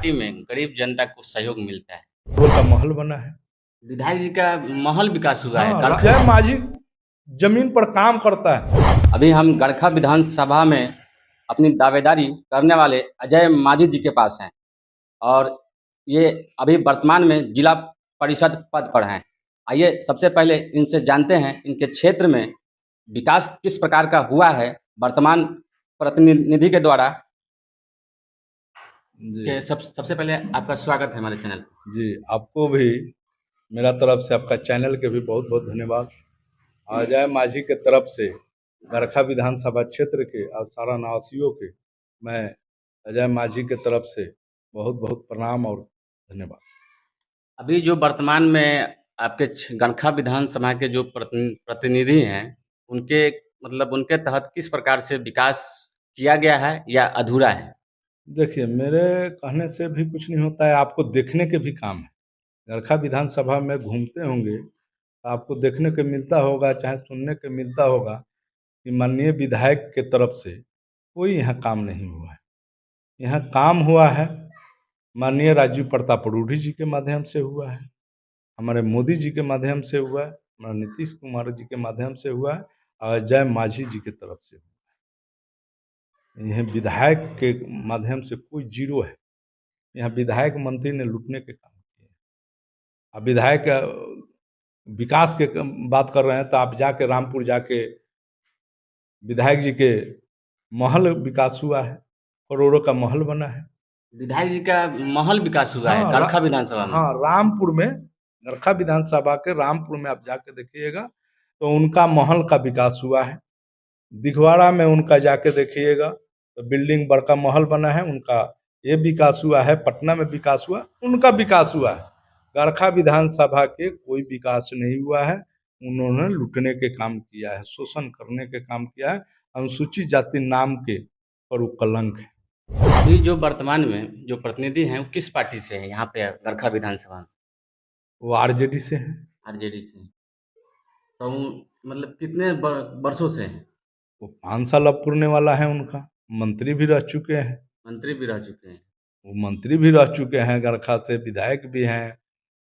Party में गरीब जनता को सहयोग मिलता है। रोड का महल बना है। विधायक जी का महल विकास हुआ है। हाँ, अजय माझी जमीन पर काम करता है। अभी हम गड़खा विधानसभा में अपनी दावेदारी करने वाले अजय माझी जी के पास हैं और ये अभी वर्तमान में जिला परिषद पद पर हैं। आइए सबसे पहले इनसे जानते हैं इनके क्षेत्र में विकास किस प्रकार का हुआ है वर्तमान प्रतिनिधि के द्वारा। जी सबसे पहले आपका स्वागत है हमारे चैनल पर। जी, आपको भी मेरा तरफ से, आपका चैनल के भी बहुत बहुत धन्यवाद। अजय माझी के तरफ से गड़खा विधानसभा क्षेत्र के और सारा निवासियों के मैं अजय माझी के तरफ से बहुत बहुत प्रणाम और धन्यवाद। अभी जो वर्तमान में आपके गड़खा विधानसभा के जो प्रतिनिधि हैं उनके मतलब उनके तहत किस प्रकार से विकास किया गया है या अधूरा है? देखिए, मेरे कहने से भी कुछ नहीं होता है, आपको देखने के भी काम है। गड़खा विधानसभा में घूमते होंगे तो आपको देखने को मिलता होगा, चाहे सुनने को मिलता होगा कि माननीय विधायक के तरफ से कोई यहाँ काम नहीं हुआ है। यहाँ काम हुआ है माननीय राजीव प्रताप रूढ़ी जी के माध्यम से हुआ है, हमारे मोदी जी के माध्यम से हुआ है, हमारे नीतीश कुमार जी के माध्यम से हुआ है और अजय माझी जी की तरफ से हुआ है। यह विधायक के माध्यम से कोई जीरो है। यहाँ विधायक मंत्री ने लूटने के काम किए। अब विधायक विकास के बात कर रहे हैं तो आप जाके रामपुर जाके विधायक जी के महल विकास हुआ है, करोड़ों का महल बना है। विधायक जी का महल विकास हुआ है गड़खा विधानसभा में। हाँ, रामपुर में, गड़खा विधानसभा के रामपुर में आप जाके देखिएगा तो उनका महल का विकास हुआ है। दिघवाड़ा में उनका जाके देखिएगा तो बिल्डिंग बड़का महल बना है, उनका ये विकास हुआ है। पटना में विकास हुआ, उनका विकास हुआ है। गड़खा विधानसभा के कोई विकास नहीं हुआ है। उन्होंने लूटने के काम किया है, शोषण करने के काम किया है। अनुसूचित जाति नाम के पर वो कलंक है। अभी जो वर्तमान में जो प्रतिनिधि हैं वो किस पार्टी से हैं यहाँ पे गड़खा विधानसभा में? वो आरजेडी से है। आरजेडी से। तो मतलब कितने वर्षों से हैं? वो 5 साल अब पुरने वाला है उनका। मंत्री भी रह चुके हैं। मंत्री भी रह चुके हैं। वो मंत्री भी रह चुके हैं, गड़खा से विधायक भी हैं।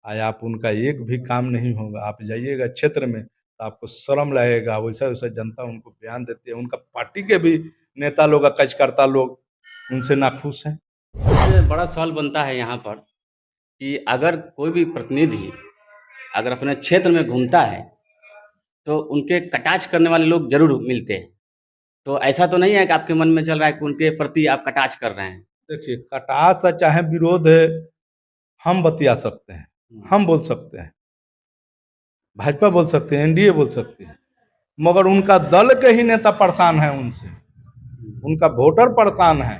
आज आप उनका एक भी काम नहीं होगा, आप जाइएगा क्षेत्र में तो आपको शर्म लगेगा। वैसा वैसा जनता उनको बयान देती है। उनका पार्टी के भी नेता लोग, कार्यकर्ता लोग उनसे नाखुश हैं। सबसे बड़ा सवाल बनता है यहाँ पर कि अगर कोई भी प्रतिनिधि अगर अपने क्षेत्र में घूमता है तो उनके कटाक्ष करने वाले लोग जरूर मिलते हैं। तो ऐसा तो नहीं है कि आपके मन में चल रहा है कि उनके प्रति आप कटाक्ष कर रहे हैं? देखिए, कटाक्ष चाहे विरोध है, हम बतिया सकते हैं, हम बोल सकते हैं, भाजपा बोल सकते हैं, एनडीए बोल सकते हैं, मगर उनका दल के ही नेता परेशान है उनसे, उनका वोटर परेशान है।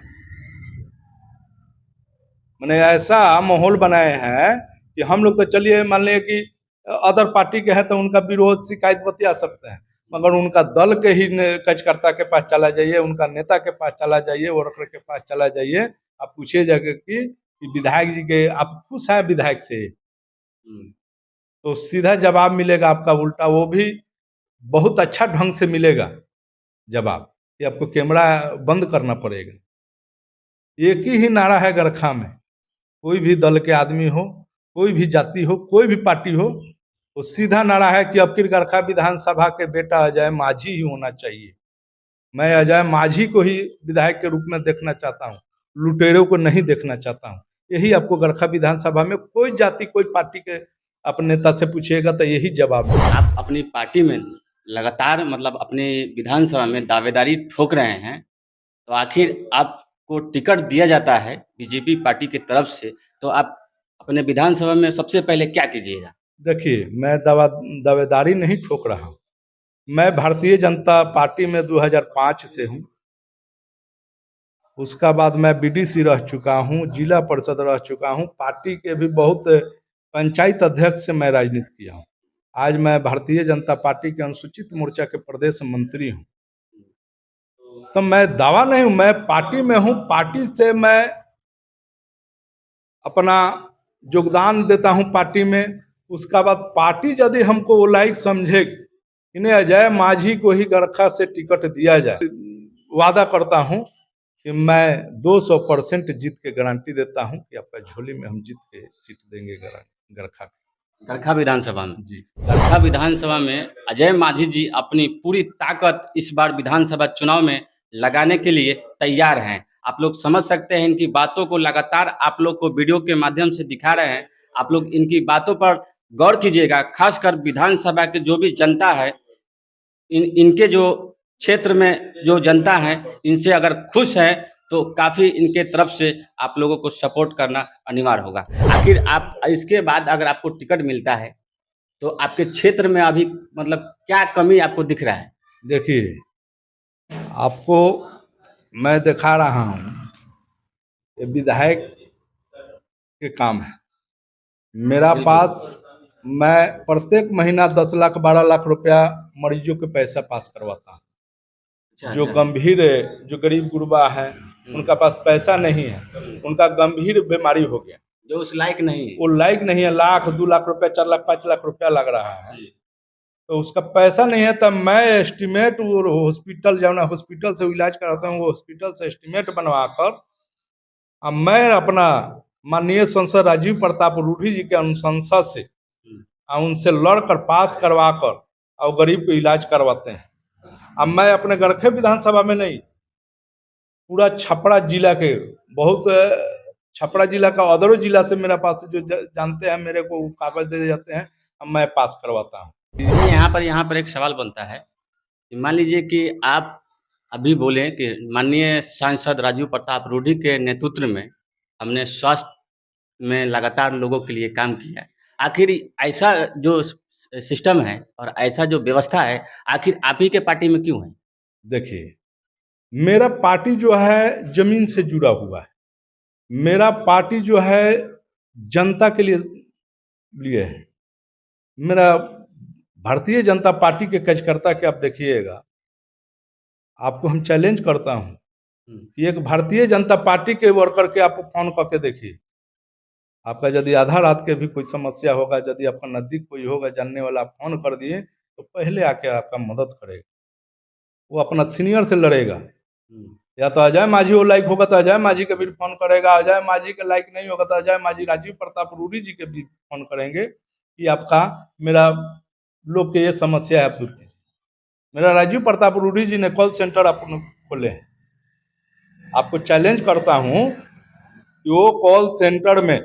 मैंने ऐसा माहौल बनाए हैं कि हम लोग तो चलिए मान लें कि अदर पार्टी के हैं तो उनका विरोध शिकायत बतिया सकते हैं, मगर उनका दल के ही कार्यकर्ता के पास चला जाइए, उनका नेता के पास चला जाइए, वर्कर के पास चला जाइए, आप पूछिए जाके कि विधायक जी के आप खुश हैं विधायक से, तो सीधा जवाब मिलेगा आपका उल्टा। वो भी बहुत अच्छा ढंग से मिलेगा जवाब कि आपको कैमरा बंद करना पड़ेगा। एक ही नारा है गड़खा में, कोई भी दल के आदमी हो, कोई भी जाति हो, कोई भी पार्टी हो, तो सीधा नारा है कि अब फिर गड़खा विधानसभा के बेटा अजय माझी ही होना चाहिए। मैं अजय माझी को ही विधायक के रूप में देखना चाहता हूँ, लुटेरों को नहीं देखना चाहता हूँ। यही आपको गड़खा विधानसभा में कोई जाति कोई पार्टी के अपने नेता से पूछिएगा तो यही जवाब है। आप अपनी पार्टी में लगातार मतलब अपने विधानसभा में दावेदारी ठोक रहे हैं, तो आखिर आपको टिकट दिया जाता है बीजेपी पार्टी की तरफ से, तो आप अपने विधानसभा में सबसे पहले क्या कीजिएगा? देखिए, मैं दावेदारी नहीं ठोक रहा हूँ। मैं भारतीय जनता पार्टी में 2005 से हूँ। उसका बाद मैं बीडीसी रह चुका हूँ, जिला परिषद रह चुका हूँ, पार्टी के भी बहुत पंचायत अध्यक्ष से मैं राजनीति किया हूँ। आज मैं भारतीय जनता पार्टी के अनुसूचित मोर्चा के प्रदेश मंत्री हूँ। तो मैं दावा नहीं हूँ, मैं पार्टी में हूँ, पार्टी से मैं अपना योगदान देता हूँ पार्टी में। उसका बाद पार्टी यदि हमको वो लायक समझे इन्हें अजय माझी को ही गड़खा से टिकट दिया जाए, वादा करता हूँ कि मैं 200% जीत के गारंटी देता हूं कि आपका झोली में हम जीत के सीट देंगे गरखा गरखा विधानसभा में। जी। गरखा विधानसभा में अजय मांझी जी अपनी पूरी ताकत इस बार विधानसभा चुनाव में लगाने के लिए तैयार हैं। आप लोग समझ सकते हैं, इनकी बातों को लगातार आप लोग को वीडियो के माध्यम से दिखा रहे हैं। आप लोग इनकी बातों पर गौर कीजिएगा। खासकर विधानसभा की जो भी जनता है, इनके जो क्षेत्र में जो जनता है, इनसे अगर खुश है तो काफ़ी इनके तरफ से आप लोगों को सपोर्ट करना अनिवार्य होगा। आखिर आप इसके बाद अगर आपको टिकट मिलता है तो आपके क्षेत्र में अभी मतलब क्या कमी आपको दिख रहा है? देखिए, आपको मैं दिखा रहा हूँ, ये विधायक के काम है। मेरा पास मैं प्रत्येक महीना 10 लाख 12 लाख रुपया मरीजों के पैसा पास करवाता हूँ। जो गंभीर, जो गरीब गुरबा है, उनका पास पैसा नहीं है, उनका गंभीर बीमारी हो गया, जो उस लायक नहीं है, वो लायक नहीं है, 1 लाख 2 लाख रुपया 4 लाख 5 लाख रुपया लग रहा है, तो उसका पैसा नहीं है। तब मैं एस्टिमेट हॉस्पिटल जाना, हॉस्पिटल से इलाज कराता हूँ, वो हॉस्पिटल से एस्टिमेट बनवाकर अब मैं अपना माननीय सांसद राजीव प्रताप रूढ़ी जी के अनुशंसा से उनसे लड़कर पास करवाकर और गरीब को इलाज करवाते हैं। अब मैं अपने गरखे विधानसभा में नहीं, पूरा छपरा जिला के, बहुत छपरा जिला का अदरों जिला से मेरे पास जो जानते हैं, मेरे को कागज दे जाते हैं, अब मैं पास करवाता हूँ। यहाँ पर एक सवाल बनता है कि मान लीजिए कि आप अभी बोले कि माननीय सांसद राजीव प्रताप रूढ़ी के नेतृत्व में हमने स्वास्थ्य में लगातार लोगों के लिए काम किया है। आखिर ऐसा जो सिस्टम है और ऐसा जो व्यवस्था है, आखिर आप ही के पार्टी में क्यों है? देखिए, मेरा पार्टी जो है जमीन से जुड़ा हुआ है। मेरा पार्टी जो है जनता के लिए है। मेरा भारतीय जनता पार्टी के कार्यकर्ता के आप देखिएगा, आपको हम चैलेंज करता हूं कि एक भारतीय जनता पार्टी के वर्कर के आप फोन करके देखिए। आपका यदि आधा रात के भी कोई समस्या होगा, यदि आपका नजदीक कोई होगा जानने वाला, फोन कर दिए तो पहले आके आपका मदद करेगा। वो अपना सीनियर से लड़ेगा। या तो अजय मांझी वो लायक होगा तो अजय मांझी के भी फोन करेगा, अजय मांझी के लायक नहीं होगा तो अजय मांझी राजीव प्रताप रूढ़ी जी के भी फोन करेंगे कि आपका मेरा लोग के ये समस्या है, आप दूर कीजिए। मेरा राजीव प्रताप रूढ़ी जी ने कॉल सेंटर अपने खोले हैं। आपको चैलेंज करता हूं कि वो कॉल सेंटर में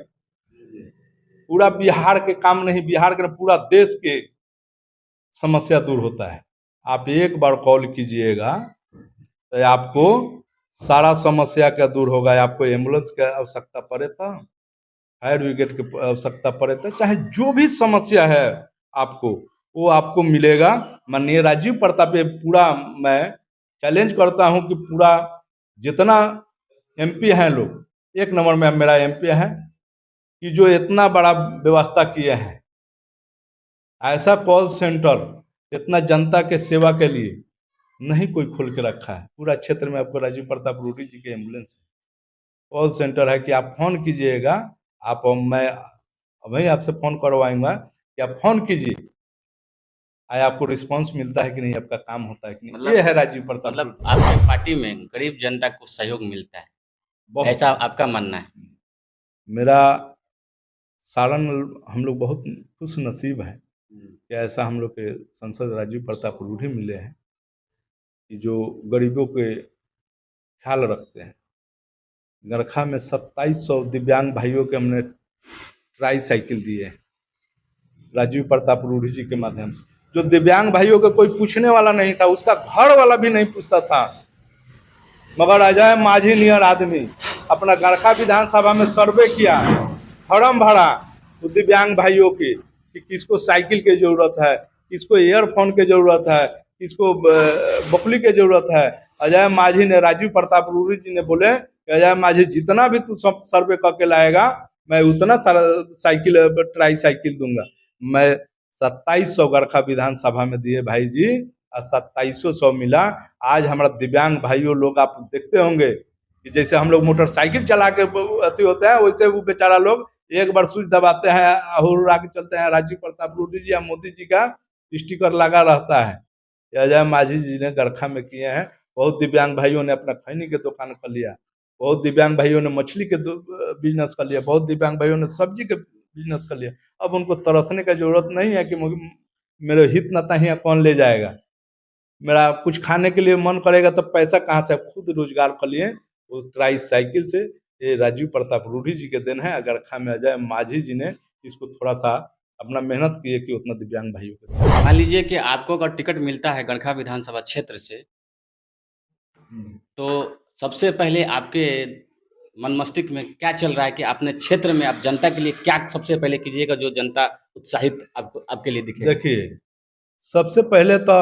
पूरा बिहार के काम नहीं, बिहार के पूरा देश के समस्या दूर होता है। आप एक बार कॉल कीजिएगा तो आपको सारा समस्या का दूर होगा। आपको एम्बुलेंस की आवश्यकता पड़े तो, फायर ब्रिगेड की आवश्यकता पड़े तो, चाहे जो भी समस्या है आपको, वो आपको मिलेगा। माननीय राजीव प्रताप, पूरा मैं चैलेंज करता हूं कि पूरा जितना एमपी हैं लोग, 1 नंबर में मेरा एमपी है कि जो इतना बड़ा व्यवस्था किए हैं। ऐसा कॉल सेंटर इतना जनता के सेवा के लिए नहीं कोई खोल के रखा है। पूरा क्षेत्र में आपको राजीव प्रताप रूढ़ी जी के एम्बुलेंस कॉल सेंटर है कि आप फोन कीजिएगा। आप मैं वही आपसे फोन करवाऊंगा कि आप फोन कीजिए, आपको रिस्पांस मिलता है कि नहीं, आपका काम होता है कि नहीं। ये है राजीव प्रताप। मतलब आपकी पार्टी में गरीब जनता को सहयोग मिलता है, ऐसा आपका मानना है? मेरा सारण हम लोग बहुत खुश नसीब है कि ऐसा हम लोग के सांसद राजीव प्रताप रूढ़ी मिले हैं कि जो गरीबों के ख्याल रखते हैं। गरखा में 2700 दिव्यांग भाइयों के हमने ट्राई साइकिल दिए हैं राजीव प्रताप रूढ़ी जी के माध्यम से। जो दिव्यांग भाइयों को कोई पूछने वाला नहीं था, उसका घर वाला भी नहीं पूछता था, मगर अजय मांझी नियर आदमी अपना गरखा विधानसभा में सर्वे किया, फॉर्म भरा वो दिव्यांग भाइयों की कि किसको साइकिल की जरूरत है, किसको ईयरफोन की जरूरत है, किसको बकली की जरूरत है। अजय मांझी ने, राजीव प्रताप रूढ़ी जी ने बोले कि अजय मांझी जितना भी तू सब सर्वे करके लाएगा, मैं उतना सारा साइकिल, ट्राई साइकिल दूंगा। मैं 2700 गरखा विधानसभा में दिए भाई जी, और 2700 मिला। आज हमारा दिव्यांग भाइयों लोग, आप देखते होंगे कि जैसे हम लोग मोटरसाइकिल चला के अति होते हैं, वैसे वो बेचारा लोग एक बार स्विच दबाते हैं और आगे चलते हैं। राजीव प्रताप रूढ़ी जी या मोदी जी का स्टिकर लगा रहता है। अजय मांझी जी ने गरखा में किए हैं। बहुत दिव्यांग भाइयों ने अपना खैनी के दुकान कर लिया, बहुत दिव्यांग भाइयों ने मछली के बिजनेस कर लिया, बहुत दिव्यांग भाइयों ने सब्जी के बिजनेस कर लिया। अब उनको तरसने का जरूरत नहीं है कि मेरे हित नाता ही कौन ले जाएगा। मेरा कुछ खाने के लिए मन करेगा तो पैसा कहाँ से, खुद रोजगार कर लिए वो ट्राई साइकिल से। ये राजीव प्रताप रूढ़ी जी के दिन है। अगर खा में अजय माझी जी ने इसको थोड़ा सा अपना मेहनत किए कि उतना दिव्यांग भाइयों के साथ। मान लीजिए कि आपको अगर टिकट मिलता है गड़खा विधानसभा क्षेत्र से, तो सबसे पहले आपके मन मस्तिष्क में क्या चल रहा है कि अपने क्षेत्र में आप जनता के लिए क्या सबसे पहले कीजिएगा जो जनता उत्साहित आपको आपके लिए दिखे? देखिए, सबसे पहले तो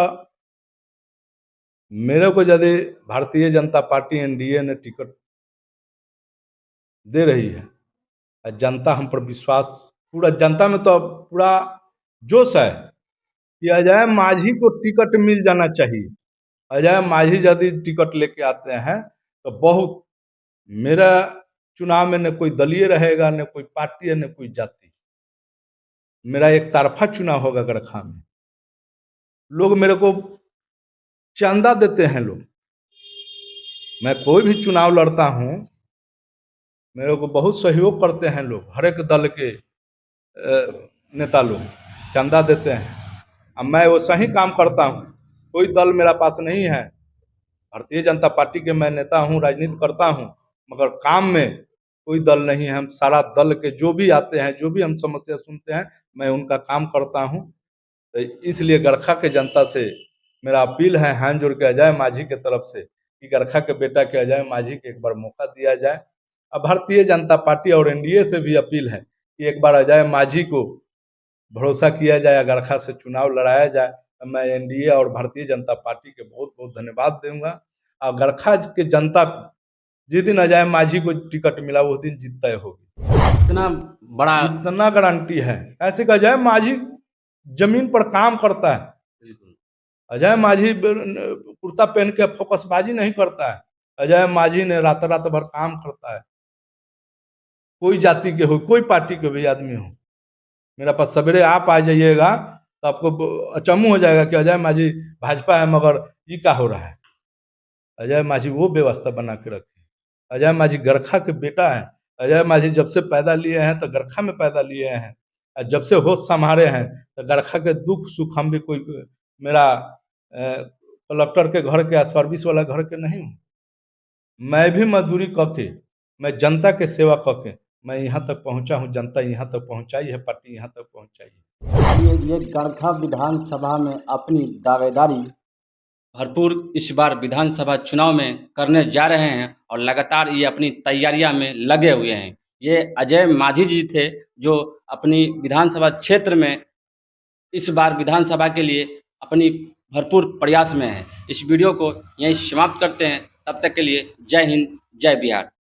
मेरे को यदि भारतीय जनता पार्टी एनडीए ने टिकट दे रही है और जनता हम पर विश्वास, पूरा जनता में तो पूरा जोश है कि अजय माझी को टिकट मिल जाना चाहिए। अजय माझी यदि टिकट लेके आते हैं तो बहुत, मेरा चुनाव में न कोई दलीय रहेगा, न कोई पार्टी है, न कोई जाति। मेरा एक तरफा चुनाव होगा गड़खा में। लोग मेरे को चंदा देते हैं लोग, मैं कोई भी चुनाव लड़ता हूँ मेरे को बहुत सहयोग करते हैं लोग, हर एक दल के नेता लोग चंदा देते हैं। अब मैं वैसा ही काम करता हूँ, कोई दल मेरा पास नहीं है। भारतीय जनता पार्टी के मैं नेता हूँ, राजनीति करता हूँ, मगर काम में कोई दल नहीं है। हम सारा दल के जो भी आते हैं, जो भी हम समस्या सुनते हैं, मैं उनका काम करता हूँ। तो इसलिए गड़खा के जनता से मेरा अपील है हाथ जोड़ के अजय माझी के तरफ से कि गड़खा के बेटा के अजय माझी के एक बार मौका दिया जाए। अब भारतीय जनता पार्टी और एनडीए से भी अपील है कि एक बार अजय माझी को भरोसा किया जाए, गड़खा से चुनाव लड़ाया जाए। तो मैं एनडीए और भारतीय जनता पार्टी के बहुत बहुत धन्यवाद दूंगा। और गड़खा के जनता जिस दिन अजय माझी को टिकट मिला उस दिन जीत तय होगी। इतना बड़ा इतना गारंटी है। ऐसे कि अजय माझी जमीन पर काम करता है। अजय माझी कुर्ता पहन के फोकसबाजी नहीं करता है। अजय माझी ने रात रात भर काम करता है। कोई जाति के हो, कोई पार्टी के भी आदमी हो, मेरा पास सवेरे आप आ जाइएगा तो आपको अचम्म हो जाएगा कि अजय माझी भाजपा है मगर ये क्या हो रहा है। अजय माझी वो व्यवस्था बना के रखे। अजय माझी गड़खा के बेटा है। अजय माझी जब से पैदा लिए हैं तो गड़खा में पैदा लिए हैं, और जब से होश संभाले हैं तो गड़खा के दुख सुख हम भी कोई, मेरा कलेक्टर के घर के या सर्विस वाला घर के नहीं हूँ। मैं भी मजदूरी करके, मैं जनता के सेवा करके मैं यहाँ तक पहुँचा हूँ। जनता यहाँ तक पहुँचाई है, पार्टी यहाँ तक पहुँचाई है। ये गड़खा विधानसभा में अपनी दावेदारी भरपूर इस बार विधानसभा चुनाव में करने जा रहे हैं और लगातार ये अपनी तैयारियां में लगे हुए हैं। ये अजय माझी जी थे जो अपनी विधानसभा क्षेत्र में इस बार विधानसभा के लिए अपनी भरपूर प्रयास में हैं। इस वीडियो को यहीं समाप्त करते हैं। तब तक के लिए जय हिंद, जय बिहार।